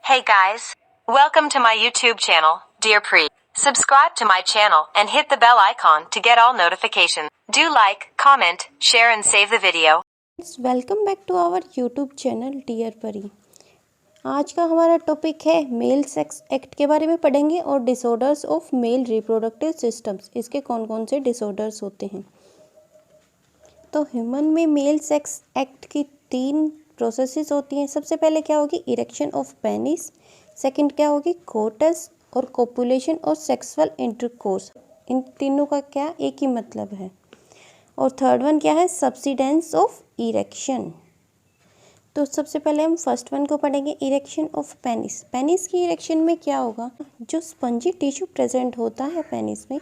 Hey guys, welcome to my YouTube channel, dearpari. Subscribe to my channel and hit the bell icon to get all notifications. Do like, comment, share and save the video. Welcome back to our YouTube channel dearpari। आज का हमारा topic है mail sex act के बारे में पढ़ेंगे और disorders of male reproductive systems, इसके कौन कौन से डिसऑर्डर्स होते हैं। तो ह्यूमन में मेल सेक्स एक्ट की 3 प्रोसेसेस होती हैं। सबसे पहले क्या होगी, इरेक्शन ऑफ पेनिस। सेकंड क्या होगी, कोटस और कोपुलेशन और सेक्सुअल इंटरकोर्स। इन तीनों का क्या एक ही मतलब है। और थर्ड वन क्या है, सब्सिडेंस ऑफ इरेक्शन। तो सबसे पहले हम फर्स्ट वन को पढ़ेंगे, इरेक्शन ऑफ पेनिस। पेनिस की इरेक्शन में क्या होगा, जो स्पंजी टिश्यू प्रेजेंट होता है पेनिस में,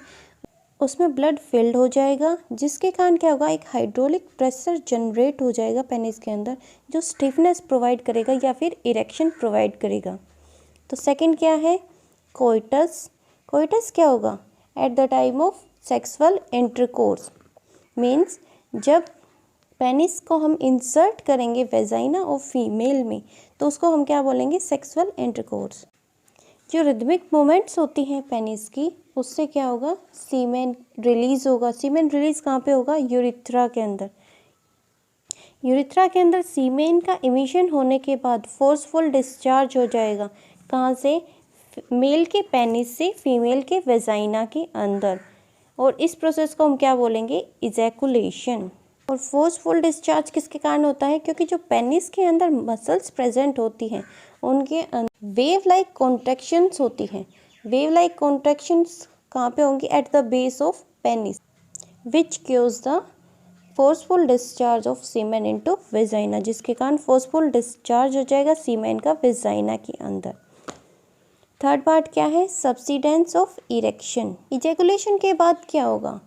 उसमें ब्लड फिल्ड हो जाएगा, जिसके कारण क्या होगा, एक हाइड्रोलिक प्रेशर जनरेट हो जाएगा पेनिस के अंदर, जो स्टिफनेस प्रोवाइड करेगा या फिर इरेक्शन प्रोवाइड करेगा। तो सेकंड क्या है, कोइटस। कोइटस क्या होगा, eight the time of sexual intercourse, means जब पेनिस को हम इंसर्ट करेंगे वेजाइना ऑफ फीमेल में, तो उसको हम क्या बोलेंगे, सेक्सुअल इंटरकोर्स। जो रिदमिक मूवमेंट्स होती हैं पेनिस की, उससे क्या होगा, सीमेन रिलीज होगा। सीमेन रिलीज कहाँ पे होगा, यूरिथ्रा के अंदर। यूरिथ्रा के अंदर सीमेन का इमिशन होने के बाद फोर्सफुल डिस्चार्ज हो जाएगा। कहाँ से, मेल के पेनिस से फीमेल के वेजाइना के अंदर, और इस प्रोसेस को हम क्या बोलेंगे, इजैकुलेशन। और फोर्सफुल डिस्चार्ज किसके कारण होता है, क्योंकि जो पेनिस के अंदर मसल्स प्रेजेंट होती हैं, उनके अंदर वेव लाइक कॉन्ट्रैक्शंस होती हैं। वेव लाइक कॉन्ट्रैक्शंस कहाँ पे होंगी, at the base of penis, which causes the forceful discharge of semen into vagina, जिसके कारण फोर्सफुल डिस्चार्ज हो जाएगा सीमेन का वेजाइना के अंदर। थर्ड पार्ट क्या है, सब्सिडेंस ऑफ इरेक्शन। इजैकुलेशन के बाद क्या होगा,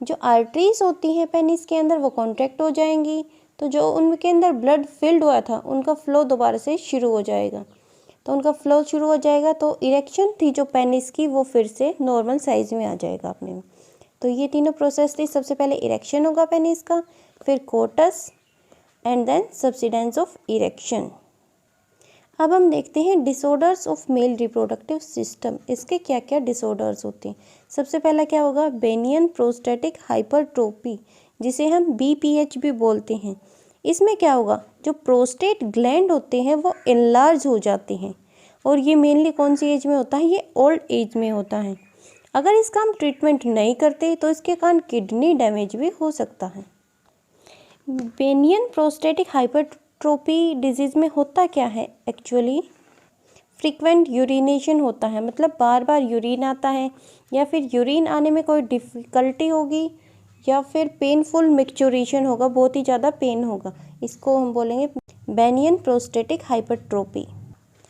जो आर्टरीज होती हैं पेनिस के अंदर वो कॉन्ट्रैक्ट हो जाएंगी, तो जो उनके अंदर ब्लड फिल्ड हुआ था उनका फ्लो दोबारा से शुरू हो जाएगा। तो उनका फ्लो शुरू हो जाएगा, तो इरेक्शन थी जो पेनिस की, वो फिर से नॉर्मल साइज में आ जाएगा अपने में। तो ये तीनों प्रोसेस थी, सबसे पहले इरेक्शन होगा पेनिस का, फिर coitus and then subsidence of erection. अब हम देखते हैं disorders of male reproductive system. इसके क्या क्या डिसऑर्डर्स होते हैं। सबसे पहला क्या होगा, बेनियन प्रोस्टेटिक हाइपरट्रोफी, जिसे हम BPH भी बोलते हैं। इसमें क्या होगा, जो प्रोस्टेट ग्लैंड होते हैं वो इनलार्ज हो जाते हैं, और ये मेनली कौन सी एज में होता है, ये ओल्ड एज में होता है। अगर इसका हम ट्रीटमेंट नहीं करते तो इसके कारण किडनी डैमेज भी हो सकता है। बेनियन प्रोस्टेटिक हाइपरट्रोफी डिजीज़ में होता क्या है, एक्चुअली फ्रीक्वेंट यूरिनेशन होता है, मतलब बार बार यूरिन आता है, या फिर यूरिन आने में कोई डिफ़िकल्टी होगी, या फिर पेनफुल मिक्सचुरेशन होगा, बहुत ही ज़्यादा पेन होगा। इसको हम बोलेंगे बेनियन प्रोस्टेटिक हाइपरट्रोफी।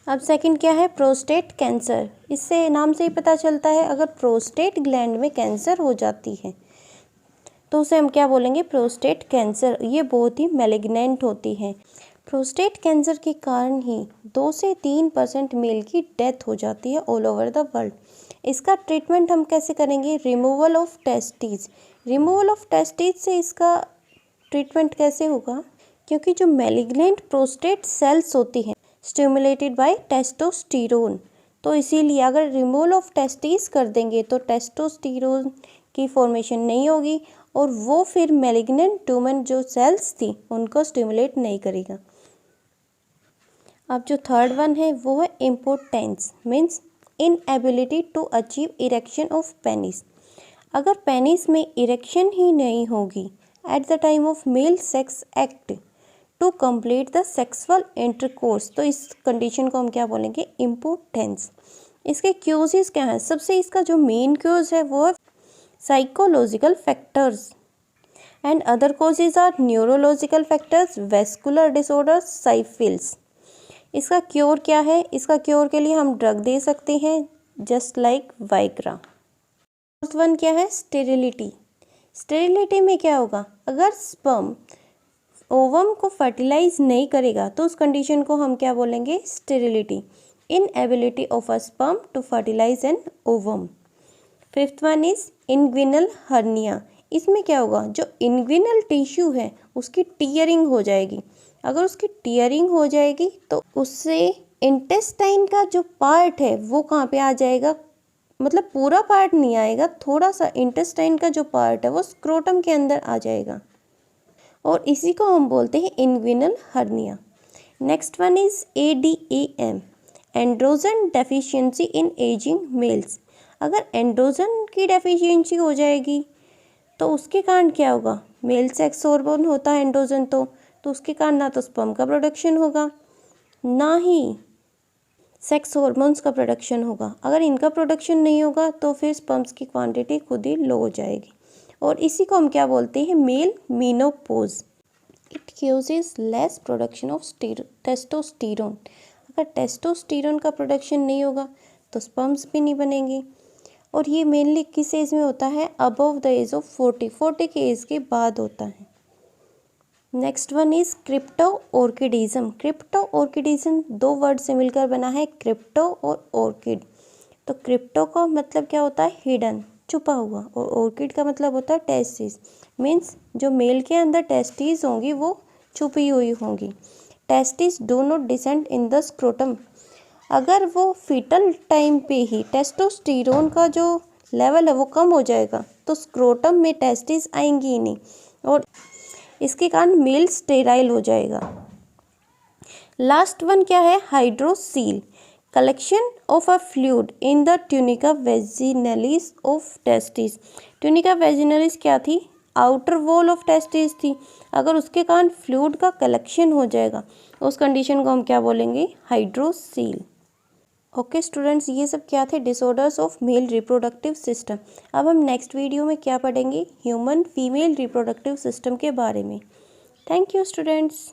अब सेकंड क्या है, प्रोस्टेट कैंसर। इससे नाम से ही पता चलता है, अगर प्रोस्टेट ग्लैंड में कैंसर हो जाती है तो उसे हम क्या बोलेंगे, प्रोस्टेट कैंसर। ये बहुत ही मैलिग्नेंट होती है। प्रोस्टेट कैंसर के कारण ही 2 से 3% मेल की डेथ हो जाती है ऑल ओवर द वर्ल्ड। इसका ट्रीटमेंट हम कैसे करेंगे, removal of testis. Removal of testis से इसका ट्रीटमेंट कैसे होगा, क्योंकि जो मैलिग्नेंट प्रोस्टेट सेल्स होती हैं स्टिमुलेटेड बाय टेस्टोस्टेरोन, तो इसीलिए अगर रिमूवल ऑफ टेस्टिस कर देंगे तो टेस्टोस्टेरोन की फॉर्मेशन नहीं होगी, और वो फिर मैलिग्नेंट ट्यूमर जो सेल्स थी उनको स्टिमुलेट नहीं करेगा। अब जो थर्ड वन है वो है impotence, means inability to achieve erection of penis. अगर पेनिस में इरेक्शन ही नहीं होगी at the time of male sex act to complete the sexual intercourse, तो इस कंडीशन को हम क्या बोलेंगे, इम्पोर्टेंस। इसके क्यूजेस क्या हैं, सबसे इसका जो मेन क्यूज है वो है psychological factors, and other causes are neurological factors, vascular disorders, syphilis. इसका क्योर क्या है, इसका क्योर के लिए हम ड्रग दे सकते हैं, just like Viagra. First one क्या है, स्टेरिलिटी। स्टेरिलिटी में क्या होगा, अगर स्पर्म ओवम को फर्टिलाइज नहीं करेगा तो उस कंडीशन को हम क्या बोलेंगे, sterility. Inability of a sperm to fertilize an ovum. Fifth one is inguinal hernia. इसमें क्या होगा, जो इन्ग्विनल टिश्यू है उसकी टीयरिंग हो जाएगी। अगर उसकी टीयरिंग हो जाएगी तो उससे इंटेस्टाइन का जो पार्ट है वो कहाँ पे आ जाएगा, मतलब पूरा पार्ट नहीं आएगा, थोड़ा सा इंटेस्टाइन का जो पार्ट है वो स्क्रोटम के अंदर आ जाएगा और इसी को हम बोलते हैं inguinal hernia. Next one is ADAM, androgen deficiency in ageing males. अगर एंड्रोजन की डेफिशिएंसी हो जाएगी तो उसके कारण क्या होगा, मेल सेक्स हार्मोन होता है एंड्रोजन, तो उसके कारण ना तो स्पर्म का प्रोडक्शन होगा ना ही सेक्स हार्मोन्स का प्रोडक्शन होगा। अगर इनका प्रोडक्शन नहीं होगा तो फिर स्पर्म्स की क्वांटिटी खुद ही लो हो जाएगी और इसी को हम क्या बोलते हैं, male menopause. It causes less production of testosterone. अगर टेस्टोस्टेरोन का प्रोडक्शन नहीं होगा तो स्पर्म्स भी नहीं बनेंगी और ये मेनली किस एज में होता है, अबव द एज ऑफ 40 के एज के बाद होता है। Next one is cryptorchidism. Cryptorchidism दो वर्ड से मिलकर बना है, क्रिप्टो और ऑर्किड। तो क्रिप्टो का मतलब क्या होता है, हिडन, छुपा हुआ, और ऑर्किड का मतलब होता है टेस्टिस, मीन्स जो मेल के अंदर टेस्टिस होंगी वो छुपी हुई होंगी। Testis do not descend in the scrotum. अगर वो फीटल टाइम पे ही टेस्टोस्टेरोन का जो लेवल है वो कम हो जाएगा तो स्क्रोटम में टेस्टिस आएंगी ही नहीं और इसके कारण मेल स्टेराइल हो जाएगा। लास्ट वन क्या है, hydrocele, collection of a fluid in the tunica vaginalis of testis. Tunica vaginalis क्या थी, आउटर वॉल ऑफ टेस्टिस थी। अगर उसके कारण फ्लूइड का कलेक्शन हो जाएगा उस कंडीशन को हम क्या बोलेंगे, हाइड्रोसील। ओके स्टूडेंट्स, ये सब क्या थे, disorders of male reproductive system. अब हम नेक्स्ट वीडियो में क्या पढ़ेंगे, ह्यूमन फीमेल रिप्रोडक्टिव सिस्टम के बारे में। Thank you students.